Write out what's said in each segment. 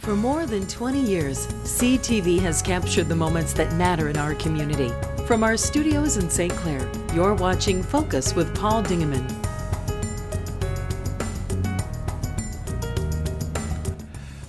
For more than 20 years, CTV has captured the moments that matter in our community. From our studios in St. Clair, you're watching Focus with Paul Dingeman.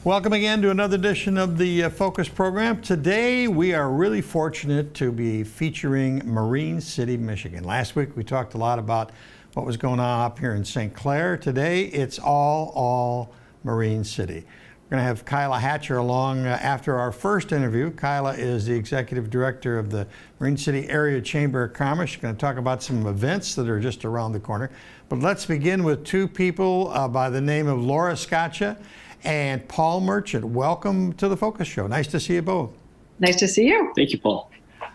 Welcome again to another edition of the Focus program. Today we are really fortunate to be featuring Marine City, Michigan. Last week we talked a lot about what was going on up here in St. Clair. Today it's all Marine City. We're going to have Kyla Hatcher along after our first interview. Kyla is the Executive Director of the Marine City Area Chamber of Commerce. She's going to talk about some events that are just around the corner. But let's begin with two people by the name of Laura Scaccia and Paul Merchant. Welcome to the Focus Show. Nice to see you both. Nice to see you. Thank you, Paul.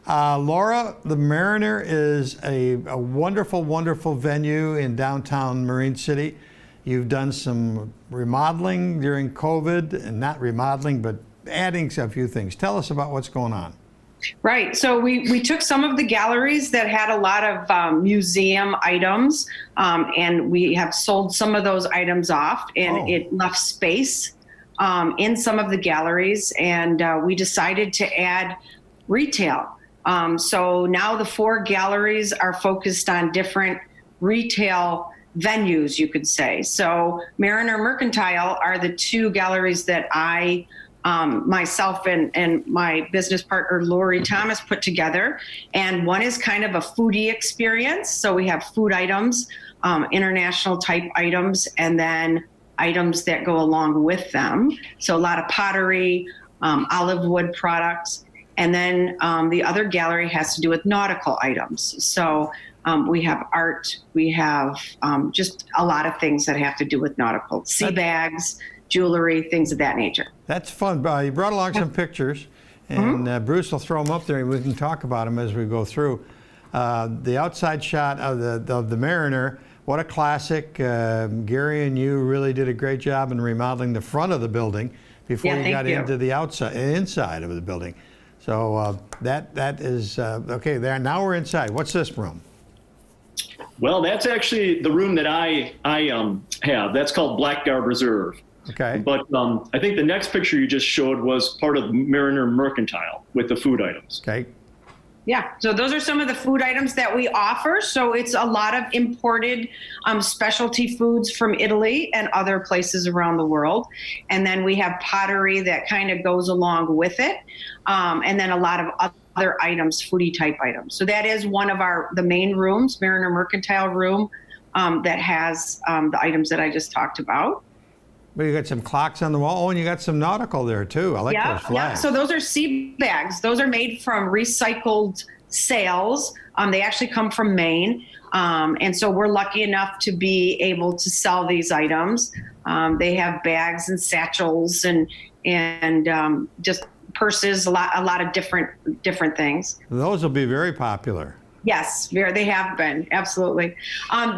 Laura, the Mariner is a wonderful venue in downtown Marine City. You've done some remodeling during COVID, and not remodeling, but adding a few things. Tell us about what's going on. Right. So we took some of the galleries that had a lot of museum items, and we have sold some of those items off, and it left space in some of the galleries, and we decided to add retail. So now the four galleries are focused on different retail venues, you could say. So Mariner Mercantile are the two galleries that I myself and my business partner Lori Thomas put together, and one is kind of a foodie experience. So we have food items, international type items, and then items that go along with them. So a lot of pottery, olive wood products, and then the other gallery has to do with nautical items. So we have art, we have just a lot of things that have to do with nautical, sea bags, jewelry, things of that nature. That's fun. You brought along some pictures, and Bruce will throw them up there and we can talk about them as we go through. The outside shot of the Mariner, what a classic. Gary and you really did a great job in remodeling the front of the building before you got into the inside of the building. So that is, okay, there. Now we're inside. What's this room? Well, that's actually the room that I have. That's called Blackguard Reserve. Okay. But I think the next picture you just showed was part of Mariner Mercantile with the food items. Okay. Yeah, so those are some of the food items that we offer. So it's a lot of imported specialty foods from Italy and other places around the world. And then we have pottery that kind of goes along with it. And then a lot of other items, foodie type items. So that is one of the main rooms, Mariner Mercantile room, that has the items that I just talked about. Well, you got some clocks on the wall. Oh, and you got some nautical there too. I like those flags. Yeah, so those are sea bags. Those are made from recycled sails. They actually come from Maine. And so we're lucky enough to be able to sell these items. They have bags and satchels and just purses, a lot of different things. Those will be very popular. Yes, they have been, absolutely.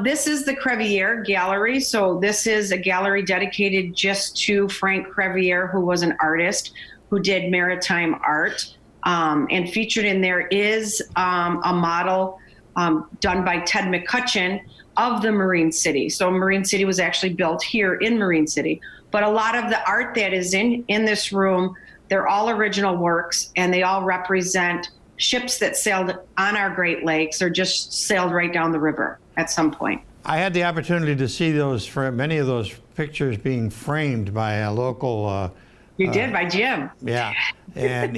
This is the Crevier Gallery. So this is a gallery dedicated just to Frank Crevier, who was an artist who did maritime art. And featured in there is a model done by Ted McCutcheon of the Marine City. So Marine City was actually built here in Marine City. But a lot of the art that is in this room, they're all original works, and they all represent ships that sailed on our Great Lakes or just sailed right down the river at some point. I had the opportunity to see many of those pictures being framed by a local. You did, by Jim. Yeah, and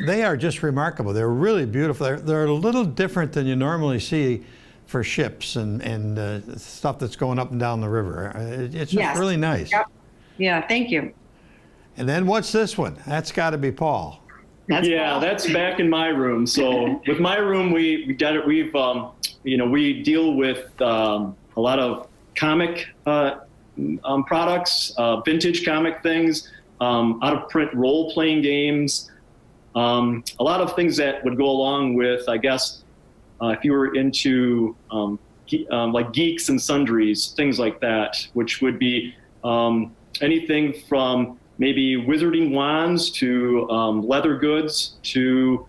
they are just remarkable. They're really beautiful. They're a little different than you normally see for ships and stuff that's going up and down the river. It's just really nice. Yep. Yeah, thank you. And then what's this one? That's got to be Paul. That's back in my room. So with my room, we deal with a lot of comic products, vintage comic things, out of print role playing games, a lot of things that would go along with, I guess, if you were into like Geeks and Sundries, things like that, which would be anything from maybe wizarding wands to leather goods to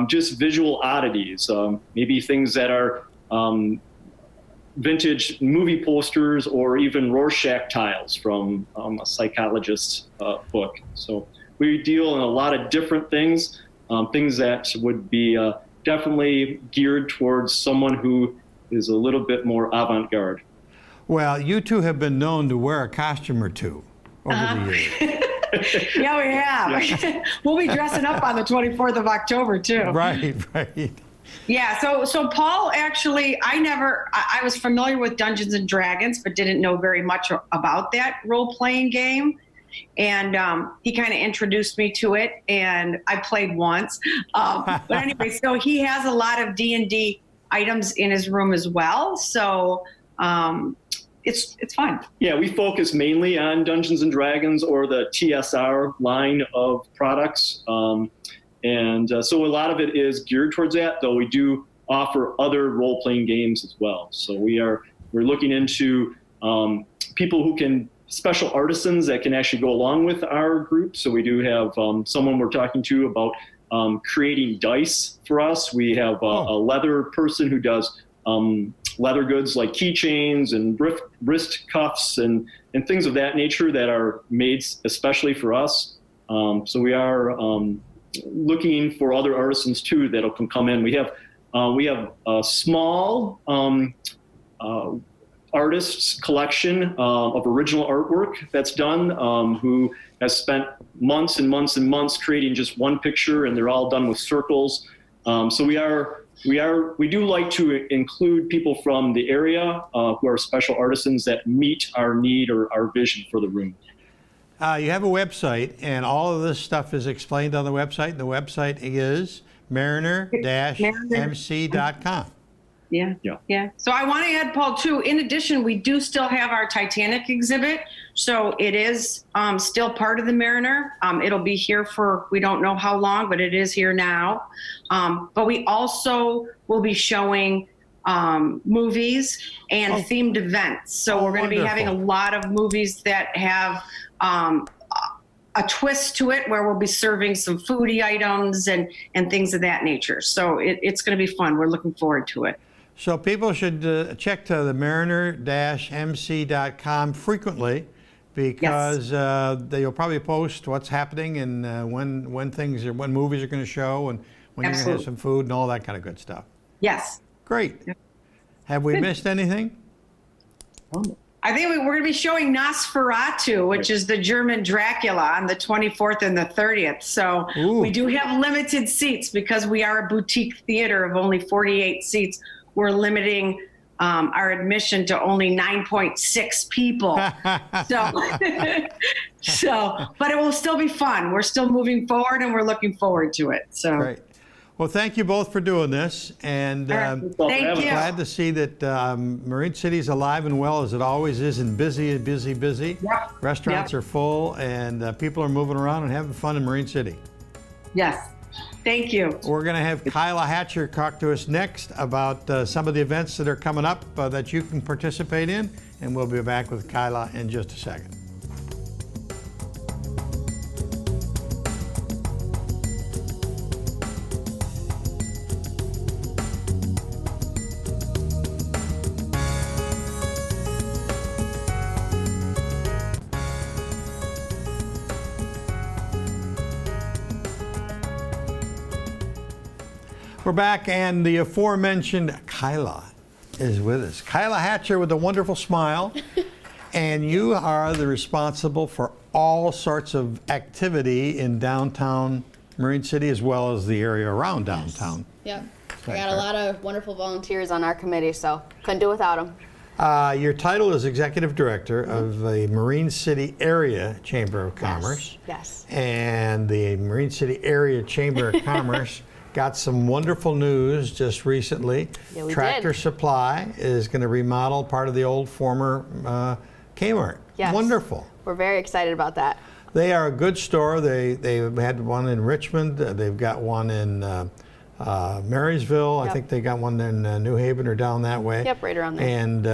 just visual oddities, maybe things that are vintage movie posters or even Rorschach tiles from a psychologist's book. So we deal in a lot of different things, things that would be definitely geared towards someone who is a little bit more avant-garde. Well, you two have been known to wear a costume or two over the years. Yeah, we have. We'll be dressing up on the 24th of October too. Right, right. Yeah, so Paul, actually, I was familiar with Dungeons and Dragons, but didn't know very much about that role-playing game. And he kind of introduced me to it, and I played once. But anyway, so he has a lot of D&D items in his room as well. So it's fun. Yeah, we focus mainly on Dungeons and Dragons or the TSR line of products. So a lot of it is geared towards that, though we do offer other role-playing games as well. So we're looking into people who can, special artisans that can actually go along with our group. So we do have someone we're talking to about creating dice for us. We have a leather person who does leather goods like keychains and wrist cuffs and things of that nature that are made especially for us. So we are looking for other artisans too that'll come in. We have a small artists collection of original artwork that's done, who has spent months and months and months creating just one picture, and they're all done with circles. So we do like to include people from the area who are special artisans that meet our need or our vision for the room. You have a website, and all of this stuff is explained on the website. The website is mariner-mc.com. Yeah. So I want to add, Paul, too, in addition, we do still have our Titanic exhibit. So it is still part of the Mariner. It'll be here for, we don't know how long, but it is here now. But we also will be showing movies and themed events. So we're going to be having a lot of movies that have a twist to it, where we'll be serving some foodie items and things of that nature. So it's going to be fun. We're looking forward to it. So people should check to the mariner-mc.com frequently, because they'll probably post what's happening and when movies are going to show and when you're going to have some food and all that kind of good stuff. Yes. Great. Yep. Have we missed anything? I think we're going to be showing Nosferatu, which is the German Dracula, on the 24th and the 30th. So we do have limited seats because we are a boutique theater of only 48 seats. We're limiting our admission to only 9.6 people. But it will still be fun. We're still moving forward, and we're looking forward to it. So. Great. Well, thank you both for doing this, and Thank you. Glad to see that Marine City is alive and well, as it always is, and busy. Yep. Restaurants are full, and people are moving around and having fun in Marine City. Yes. Thank you. We're going to have Kyla Hatcher talk to us next about some of the events that are coming up that you can participate in, and we'll be back with Kyla in just a second. We're back, and the aforementioned Kyla is with us. Kyla Hatcher with a wonderful smile, and you are the responsible for all sorts of activity in downtown Marine City as well as the area around downtown. Yep. We got a lot of wonderful volunteers on our committee, so couldn't do without them. Your title is Executive Director of the Marine City Area Chamber of Commerce. Yes. And the Marine City Area Chamber of Commerce got some wonderful news just recently. Yeah, we Tractor did. Supply is going to remodel part of the old former Kmart. Yes. Wonderful. We're very excited about that. They are a good store. They had one in Richmond. They've got one in Marysville. Yep. I think they got one in New Haven or down that way. Yep, right around there. And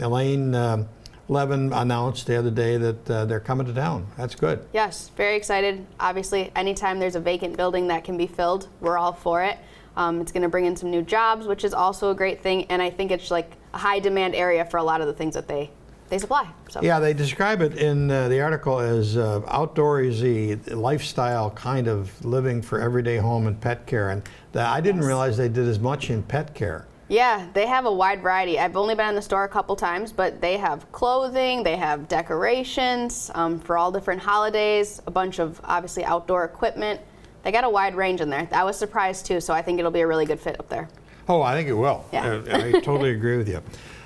Elaine Levin announced the other day that they're coming to town. That's good. Yes, very excited. Obviously, anytime there's a vacant building that can be filled, we're all for it. It's going to bring in some new jobs, which is also a great thing. And I think it's like a high demand area for a lot of the things that they supply. So. Yeah, they describe it in the article as outdoorsy lifestyle kind of living for everyday home and pet care. And I didn't realize they did as much in pet care. Yeah, they have a wide variety. I've only been in the store a couple times, but they have clothing, they have decorations for all different holidays, a bunch of obviously outdoor equipment. They got a wide range in there. I was surprised too, so I think it'll be a really good fit up there. Oh, I think it will. Yeah. I totally agree with you.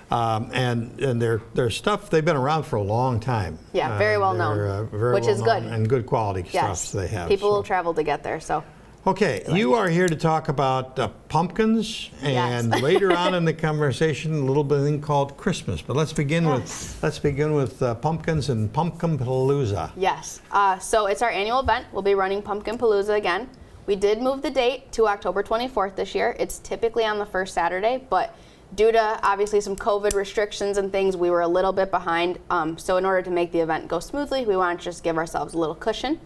And their stuff, they've been around for a long time. Yeah, very well known, which is good. And good quality Yes. stuff they have. People will travel to get there, so. Okay, you are here to talk about pumpkins, and Yes. later on in the conversation, a little bit thing called Christmas. But let's begin with pumpkins and Pumpkin Palooza. Yes. So it's our annual event. We'll be running Pumpkin Palooza again. We did move the date to October 24th this year. It's typically on the first Saturday, but due to obviously some COVID restrictions and things, we were a little bit behind. So in order to make the event go smoothly, we wanted to just give ourselves a little cushion.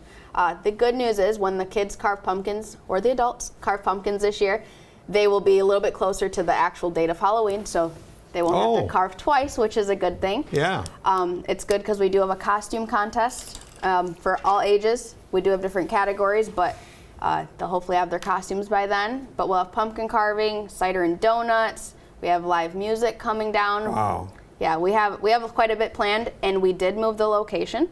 The good news is when the kids carve pumpkins, or the adults carve pumpkins this year, they will be a little bit closer to the actual date of Halloween, so they won't have to carve twice, which is a good thing. Yeah. It's good because we do have a costume contest for all ages. We do have different categories, but they'll hopefully have their costumes by then. But we'll have pumpkin carving, cider and donuts. We have live music coming down. Wow. Yeah, we have quite a bit planned, and we did move the location.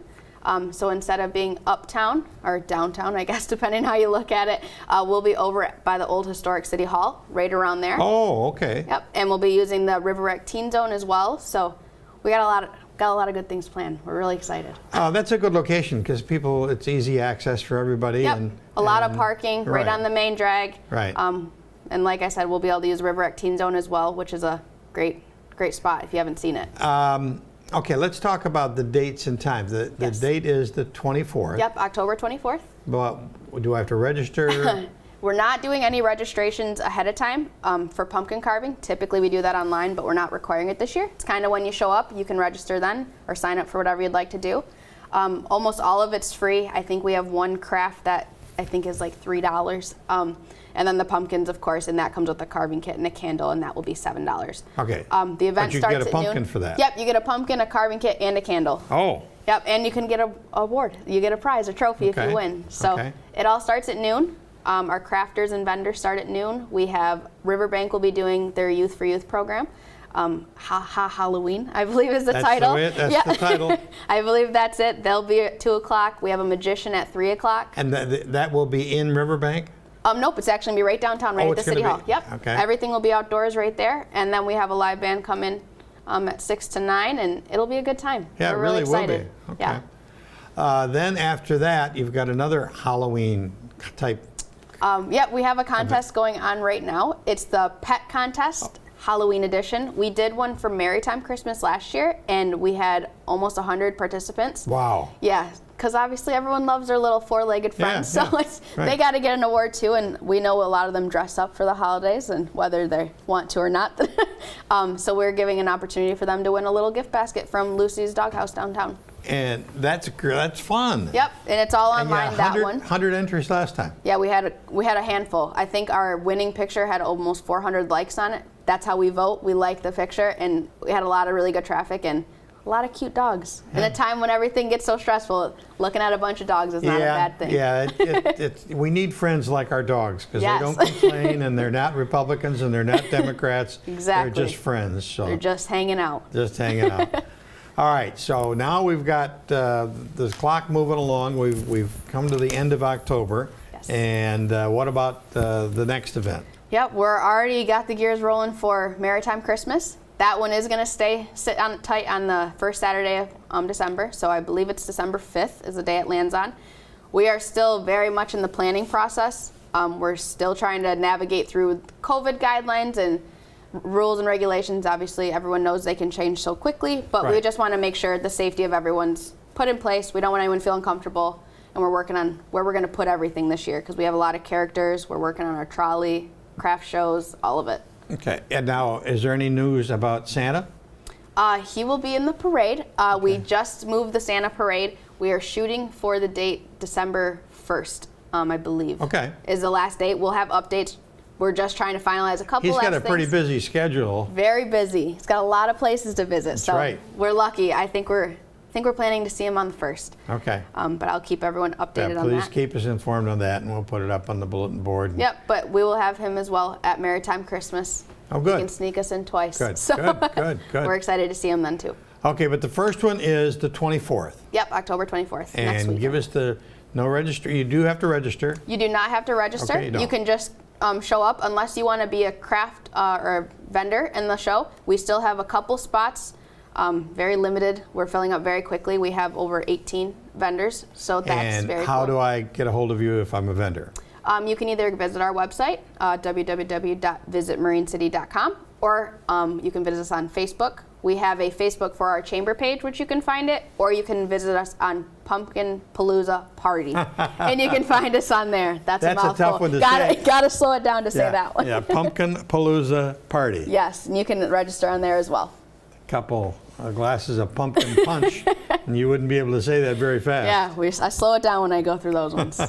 So instead of being uptown, or downtown, I guess, depending how you look at it, we'll be over by the old historic City Hall, right around there. Oh, okay. Yep, and we'll be using the River Rec Teen Zone as well. So we got a lot of good things planned. We're really excited. That's a good location because it's easy access for everybody. Yep, and a lot of parking right on the main drag. Right. And like I said, we'll be able to use River Rec Teen Zone as well, which is a great spot if you haven't seen it. Okay, let's talk about the dates and times. The date is the 24th. Yep, October 24th. But do I have to register? We're not doing any registrations ahead of time for pumpkin carving. Typically we do that online, but we're not requiring it this year. It's kind of when you show up, you can register then or sign up for whatever you'd like to do. Almost all of it's free. I think we have one craft that I think is like $3. And then the pumpkins, of course, and that comes with a carving kit and a candle, and that will be $7. Okay. The event but you starts get a at pumpkin noon. for that. Yep, you get a pumpkin, a carving kit, and a candle. Oh. Yep, and you can get an award. You get a prize, a trophy if you win. So it all starts at noon. Our crafters and vendors start at noon. We have Riverbank will be doing their Youth for Youth program. Halloween, I believe is the title. That's the title. I believe that's it. They'll be at 2 o'clock. We have a magician at 3 o'clock. And that will be in Riverbank? Nope, it's actually going to be right downtown, right at the City Hall. Yep. Okay. Everything will be outdoors right there. And then we have a live band come in at 6 to 9, and it'll be a good time. Yeah, We're it really excited. will be. Okay. Yeah. Then after that, you've got another Halloween type. Yep, we have a contest going on right now. It's the Pet Contest. Halloween edition. We did one for Maritime Christmas last year, and we had almost 100 participants. Wow. Yeah, because obviously everyone loves their little four-legged friends, so they got to get an award too, and we know a lot of them dress up for the holidays, and whether they want to or not. So we're giving an opportunity for them to win a little gift basket from Lucy's Doghouse downtown. And that's fun. Yep, and it's all online, and that one. 100 entries last time. Yeah, we had a handful. I think our winning picture had almost 400 likes on it. That's how we vote. We like the picture, and we had a lot of really good traffic and a lot of cute dogs. In a time when everything gets so stressful, looking at a bunch of dogs is not a bad thing. Yeah, we need friends like our dogs because they don't complain, and they're not Republicans and they're not Democrats. Exactly. They're just friends. So they're just hanging out. Just hanging out. All right, so now we've got the clock moving along. We've come to the end of October. Yes. And what about the next event? Yep, we're already got the gears rolling for Maritime Christmas. That one is going to sit on tight on the first Saturday of December, so I believe it's December 5th is the day it lands on. We are still very much in the planning process. We're still trying to navigate through COVID guidelines and rules and regulations. Obviously, everyone knows they can change so quickly, but we just want to make sure the safety of everyone's put in place. We don't want anyone feeling uncomfortable, and we're working on where we're going to put everything this year because we have a lot of characters. We're working on our trolley, craft shows, all of it. Okay, and now is there any news about Santa? He will be in the parade. We just moved the Santa parade. We are shooting for the date December 1st, I believe. Okay. Is the last date. We'll have updates we're just trying to finalize a couple He's last got a pretty things. busy schedule. Very busy. He's got a lot of places to visit. That's so right. we're lucky. I think we're planning to see him on the 1st. Okay. But I'll keep everyone updated Yeah, on please that. keep us informed on that, and we'll put it up on the bulletin board. Yep, but we will have him as well at Maritime Christmas. Oh, He good. can sneak us in twice. Good, So good. we're excited to see him then too. Okay, but the first one is the 24th. Yep, October 24th, next And week. give us the, no register, you do have to register. You do not have to register. Okay, you don't. can just show up unless you want to be a craft or a vendor in the show. We still have a couple spots, very limited. We're filling up very quickly. We have over 18 vendors, so that's And very how cool. do I get a hold of you if I'm a vendor? You can either visit our website, www.visitmarincity.com, or you can visit us on Facebook. We have a Facebook for our chamber page, which you can find it, or you can visit us on Pumpkin Palooza Party, and you can find us on there. That's a mouthful. tough one to say. Gotta slow it down to say Yeah, that one. Yeah, Pumpkin Palooza Party. Yes, and you can register on there as well. Couple glasses of pumpkin punch, and you wouldn't be able to say that very fast. Yeah, I slow it down when I go through those ones,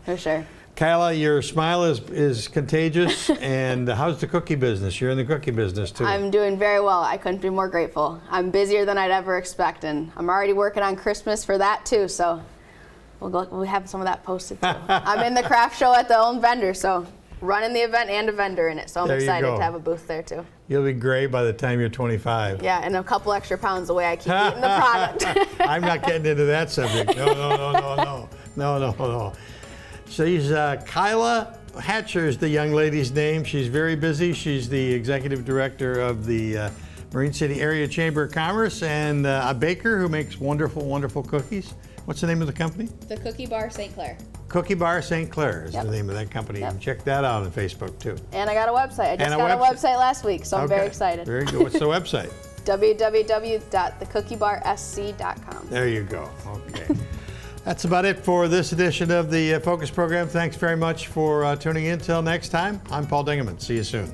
for sure. Kyla, your smile is contagious, and how's the cookie business? You're in the cookie business too. I'm doing very well. I couldn't be more grateful. I'm busier than I'd ever expect, and I'm already working on Christmas for that too. So we'll have some of that posted too. I'm in the craft show at the own vendor, so running the event and a vendor in it. So I'm There you excited go. to have a booth there too. You'll be gray by the time you're 25. Yeah, and a couple extra pounds the way I keep eating the product. I'm not getting into that subject. No. She's Kyla Hatcher is the young lady's name. She's very busy. She's the executive director of the Marine City Area Chamber of Commerce, and a baker who makes wonderful, wonderful cookies. What's the name of the company? The Cookie Bar St. Clair. Cookie Bar St. Clair is Yep. the name of that company. You Yep. can check that out on Facebook too. And I got a website. I just And a got a website. website last week, so I'm very Okay. excited. Very good. What's the website? www.thecookie-bar-sc.com. There you go. Okay. That's about it for this edition of the Focus program. Thanks very much for tuning in. Till next time, I'm Paul Dingeman. See you soon.